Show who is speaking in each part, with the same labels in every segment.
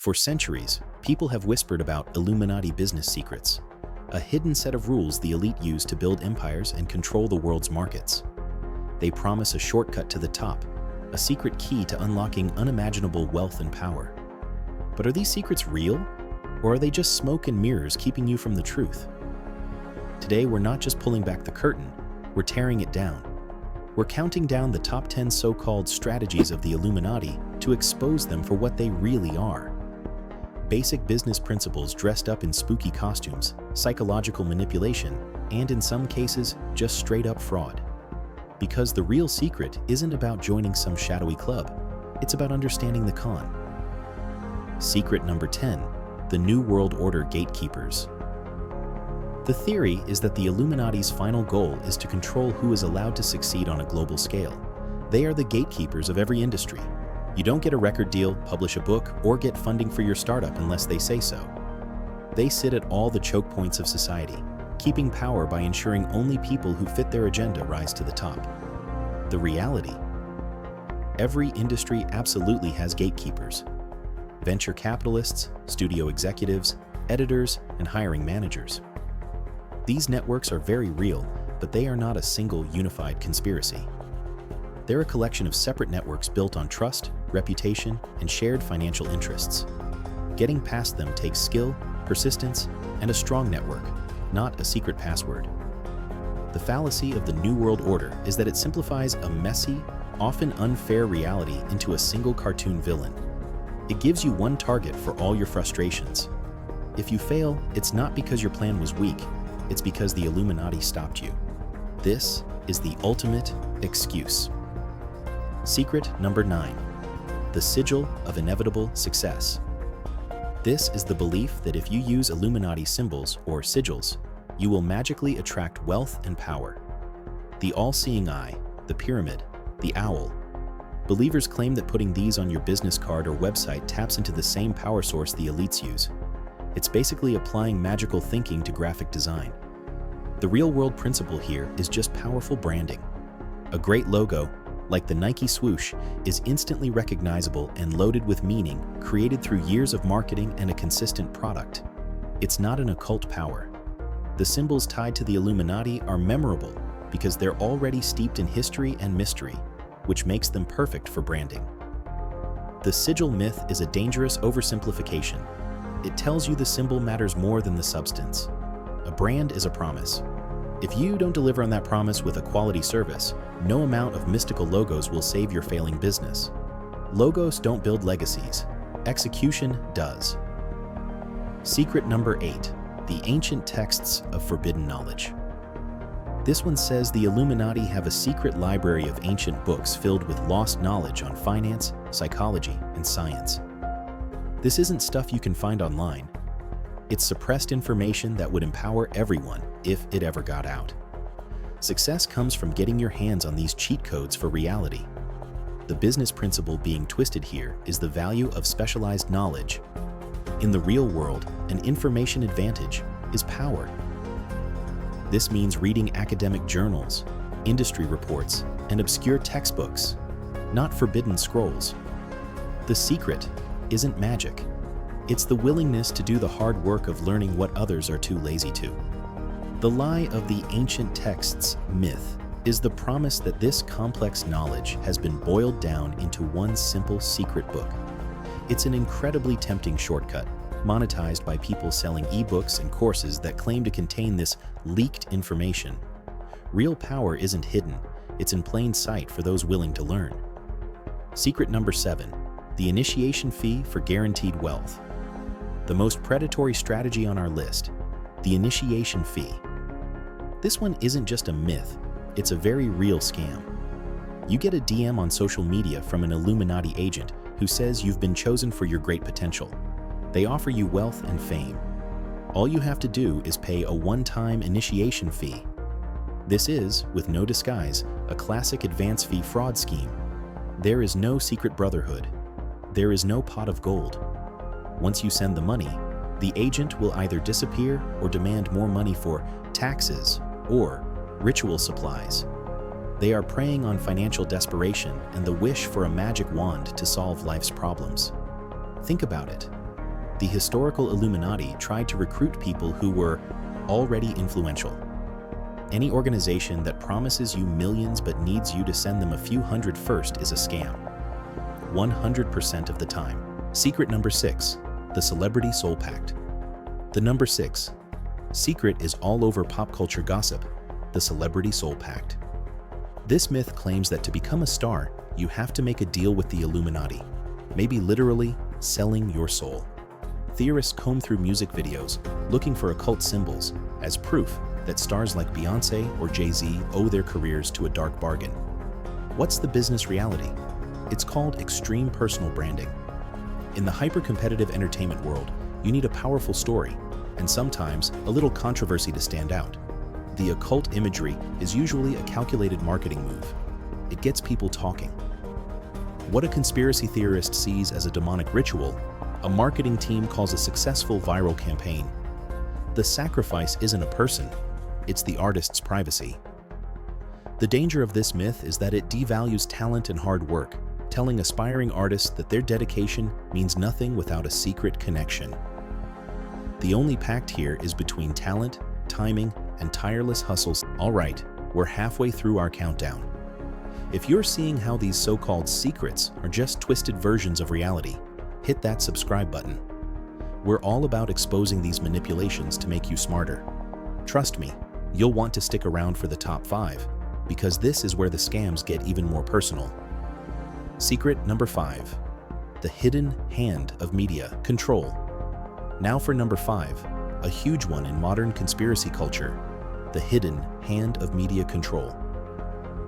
Speaker 1: For centuries, people have whispered about Illuminati business secrets, a hidden set of rules the elite use to build empires and control the world's markets. They promise a shortcut to the top, a secret key to unlocking unimaginable wealth and power. But are these secrets real, or are they just smoke and mirrors keeping you from the truth? Today, we're not just pulling back the curtain, we're tearing it down. We're counting down the top 10 so-called strategies of the Illuminati to expose them for what they really are. Basic business principles dressed up in spooky costumes, psychological manipulation, and in some cases, just straight-up fraud. Because the real secret isn't about joining some shadowy club, it's about understanding the con. Secret number 10, the New World Order Gatekeepers. The theory is that the Illuminati's final goal is to control who is allowed to succeed on a global scale. They are the gatekeepers of every industry. You don't get a record deal, publish a book, or get funding for your startup unless they say so. They sit at all the choke points of society, keeping power by ensuring only people who fit their agenda rise to the top. The reality: every industry absolutely has gatekeepers. Venture capitalists, studio executives, editors, and hiring managers. These networks are very real, but they are not a single unified conspiracy. They're a collection of separate networks built on trust, reputation, and shared financial interests. Getting past them takes skill, persistence, and a strong network, not a secret password. The fallacy of the New World Order is that it simplifies a messy, often unfair reality into a single cartoon villain. It gives you one target for all your frustrations. If you fail, it's not because your plan was weak, it's because the Illuminati stopped you. This is the ultimate excuse. Secret number 9, the Sigil of inevitable success. This is the belief that if you use Illuminati symbols, or sigils, you will magically attract wealth and power. The all-seeing eye, the pyramid, the owl. Believers claim that putting these on your business card or website taps into the same power source the elites use. It's basically applying magical thinking to graphic design. The real-world principle here is just powerful branding. A great logo, like the Nike swoosh, is instantly recognizable and loaded with meaning created through years of marketing and a consistent product. It's not an occult power. The symbols tied to the Illuminati are memorable because they're already steeped in history and mystery, which makes them perfect for branding. The sigil myth is a dangerous oversimplification. It tells you the symbol matters more than the substance. A brand is a promise. If you don't deliver on that promise with a quality service, no amount of mystical logos will save your failing business. Logos don't build legacies. Execution does. Secret number 8, the ancient texts of forbidden knowledge. This one says the Illuminati have a secret library of ancient books filled with lost knowledge on finance, psychology, and science. This isn't stuff you can find online. It's suppressed information that would empower everyone if it ever got out. Success comes from getting your hands on these cheat codes for reality. The business principle being twisted here is the value of specialized knowledge. In the real world, an information advantage is power. This means reading academic journals, industry reports, and obscure textbooks, not forbidden scrolls. The secret isn't magic. It's the willingness to do the hard work of learning what others are too lazy to. The lie of the ancient texts myth is the promise that this complex knowledge has been boiled down into one simple secret book. It's an incredibly tempting shortcut, monetized by people selling ebooks and courses that claim to contain this leaked information. Real power isn't hidden, it's in plain sight for those willing to learn. Secret number 7, the initiation fee for guaranteed wealth. The most predatory strategy on our list, the initiation fee. This one isn't just a myth, it's a very real scam. You get a DM on social media from an Illuminati agent who says you've been chosen for your great potential. They offer you wealth and fame. All you have to do is pay a one-time initiation fee. This is, with no disguise, a classic advance fee fraud scheme. There is no secret brotherhood. There is no pot of gold. Once you send the money, the agent will either disappear or demand more money for taxes or ritual supplies. They are preying on financial desperation and the wish for a magic wand to solve life's problems. Think about it. The historical Illuminati tried to recruit people who were already influential. Any organization that promises you millions but needs you to send them a few hundred first is a scam. 100% of the time. Secret number 6, the celebrity Soul-Pact. The number 6 secret is all over pop culture gossip, the celebrity Soul-Pact. This myth claims that to become a star, you have to make a deal with the Illuminati, maybe literally selling your soul. Theorists comb through music videos looking for occult symbols as proof that stars like Beyoncé or Jay-Z owe their careers to a dark bargain. What's the business reality? It's called extreme personal branding. In the hyper-competitive entertainment world, you need a powerful story, and sometimes a little controversy to stand out. The occult imagery is usually a calculated marketing move. It gets people talking. What a conspiracy theorist sees as a demonic ritual, a marketing team calls a successful viral campaign. The sacrifice isn't a person, it's the artist's privacy. The danger of this myth is that it devalues talent and hard work, telling aspiring artists that their dedication means nothing without a secret connection. The only pact here is between talent, timing, and tireless hustles. All right, we're halfway through our countdown. If you're seeing how these so-called secrets are just twisted versions of reality, hit that subscribe button. We're all about exposing these manipulations to make you smarter. Trust me, you'll want to stick around for the top 5, because this is where the scams get even more personal. Secret number 5, the hidden hand of media control. Now for number 5, a huge one in modern conspiracy culture, the hidden hand of media control.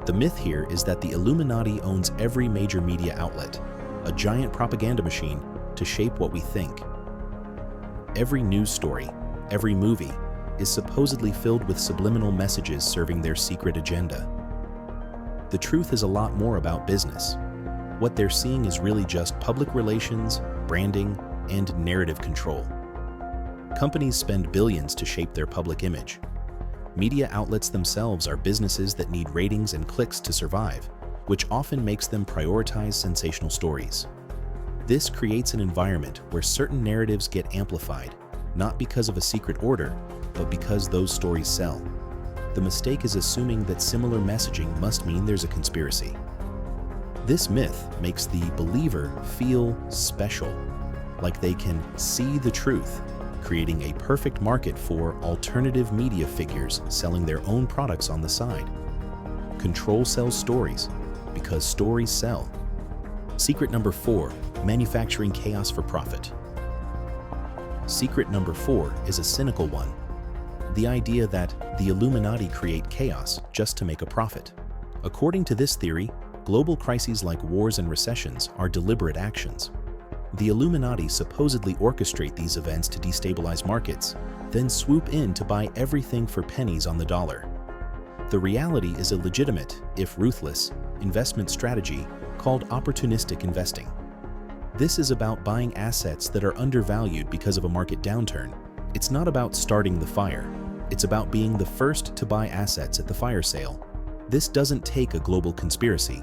Speaker 1: The myth here is that the Illuminati owns every major media outlet, a giant propaganda machine to shape what we think. Every news story, every movie, is supposedly filled with subliminal messages serving their secret agenda. The truth is a lot more about business. What they're seeing is really just public relations, branding, and narrative control. Companies spend billions to shape their public image. Media outlets themselves are businesses that need ratings and clicks to survive, which often makes them prioritize sensational stories. This creates an environment where certain narratives get amplified, not because of a secret order, but because those stories sell. The mistake is assuming that similar messaging must mean there's a conspiracy. This myth makes the believer feel special, like they can see the truth, creating a perfect market for alternative media figures selling their own products on the side. Control sells stories because stories sell. Secret number 4, manufacturing chaos for profit. Secret number 4 is a cynical one. The idea that the Illuminati create chaos just to make a profit. According to this theory, global crises like wars and recessions are deliberate actions. The Illuminati supposedly orchestrate these events to destabilize markets, then swoop in to buy everything for pennies on the dollar. The reality is a legitimate, if ruthless, investment strategy called opportunistic investing. This is about buying assets that are undervalued because of a market downturn. It's not about starting the fire. It's about being the first to buy assets at the fire sale. This doesn't take a global conspiracy.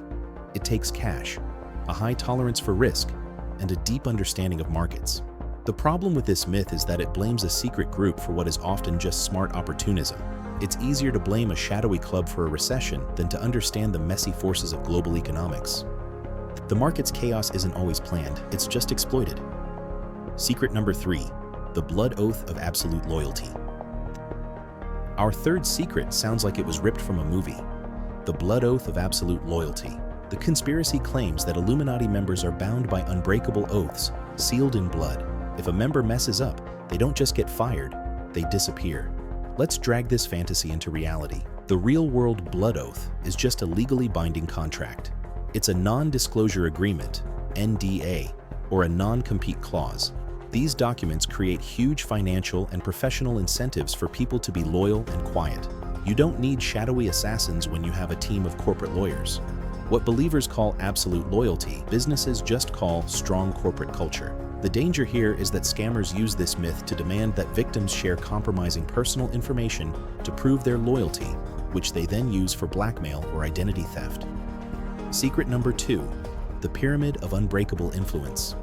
Speaker 1: It takes cash, a high tolerance for risk, and a deep understanding of markets. The problem with this myth is that it blames a secret group for what is often just smart opportunism. It's easier to blame a shadowy club for a recession than to understand the messy forces of global economics. The market's chaos isn't always planned, it's just exploited. Secret number 3, the blood oath of absolute loyalty. Our third secret sounds like it was ripped from a movie, the blood oath of absolute loyalty. The conspiracy claims that Illuminati members are bound by unbreakable oaths, sealed in blood. If a member messes up, they don't just get fired, they disappear. Let's drag this fantasy into reality. The real-world blood oath is just a legally binding contract. It's a non-disclosure agreement, NDA, or a non-compete clause. These documents create huge financial and professional incentives for people to be loyal and quiet. You don't need shadowy assassins when you have a team of corporate lawyers. What believers call absolute loyalty, businesses just call strong corporate culture. The danger here is that scammers use this myth to demand that victims share compromising personal information to prove their loyalty, which they then use for blackmail or identity theft. Secret number 2, the pyramid of unbreakable influence.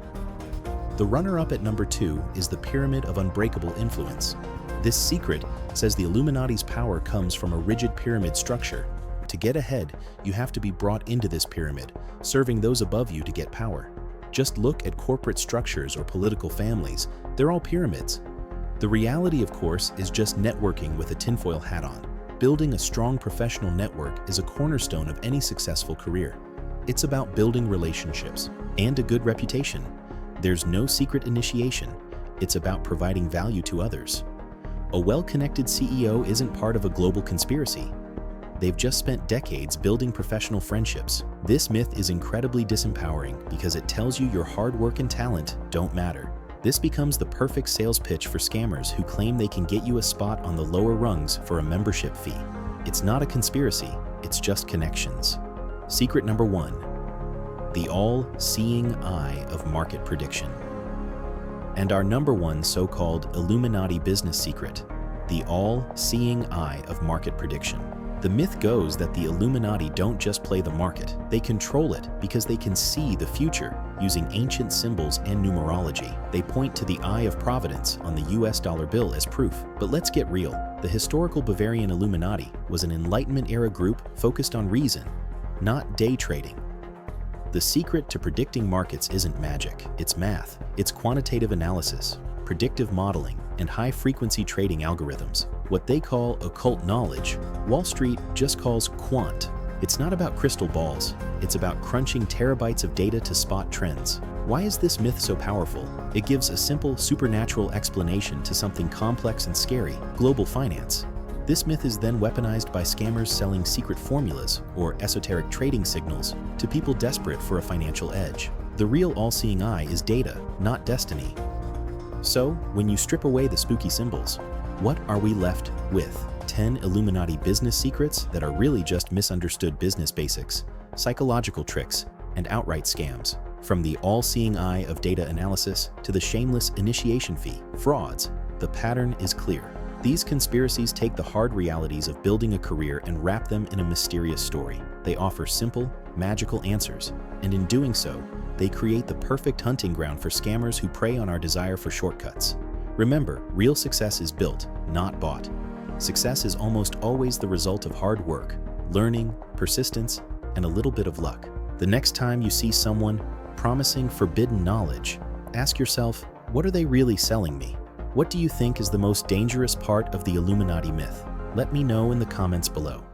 Speaker 1: The runner-up at number 2 is the Pyramid of Unbreakable Influence. This secret says the Illuminati's power comes from a rigid pyramid structure. To get ahead, you have to be brought into this pyramid, serving those above you to get power. Just look at corporate structures or political families. They're all pyramids. The reality, of course, is just networking with a tinfoil hat on. Building a strong professional network is a cornerstone of any successful career. It's about building relationships and a good reputation. There's no secret initiation. It's about providing value to others. A well-connected CEO isn't part of a global conspiracy. They've just spent decades building professional friendships. This myth is incredibly disempowering because it tells you your hard work and talent don't matter. This becomes the perfect sales pitch for scammers who claim they can get you a spot on the lower rungs for a membership fee. It's not a conspiracy, it's just connections. Secret number 1, the all-seeing eye of market prediction. And our number 1 so-called Illuminati business secret, the all-seeing eye of market prediction. The myth goes that the Illuminati don't just play the market, they control it because they can see the future using ancient symbols and numerology. They point to the Eye of Providence on the US dollar bill as proof. But let's get real. The historical Bavarian Illuminati was an Enlightenment-era group focused on reason, not day trading. The secret to predicting markets isn't magic, it's math. It's quantitative analysis, predictive modeling, and high-frequency trading algorithms. What they call occult knowledge, Wall Street just calls quant. It's not about crystal balls. It's about crunching terabytes of data to spot trends. Why is this myth so powerful? It gives a simple, supernatural explanation to something complex and scary, global finance. This myth is then weaponized by scammers selling secret formulas or esoteric trading signals to people desperate for a financial edge. The real all-seeing eye is data, not destiny. So, when you strip away the spooky symbols, what are we left with? 10 Illuminati business secrets that are really just misunderstood business basics, psychological tricks, and outright scams. From the all-seeing eye of data analysis to the shameless initiation fee, frauds, the pattern is clear. These conspiracies take the hard realities of building a career and wrap them in a mysterious story. They offer simple, magical answers, and in doing so, they create the perfect hunting ground for scammers who prey on our desire for shortcuts. Remember, real success is built, not bought. Success is almost always the result of hard work, learning, persistence, and a little bit of luck. The next time you see someone promising forbidden knowledge, ask yourself, what are they really selling me? What do you think is the most dangerous part of the Illuminati myth? Let me know in the comments below.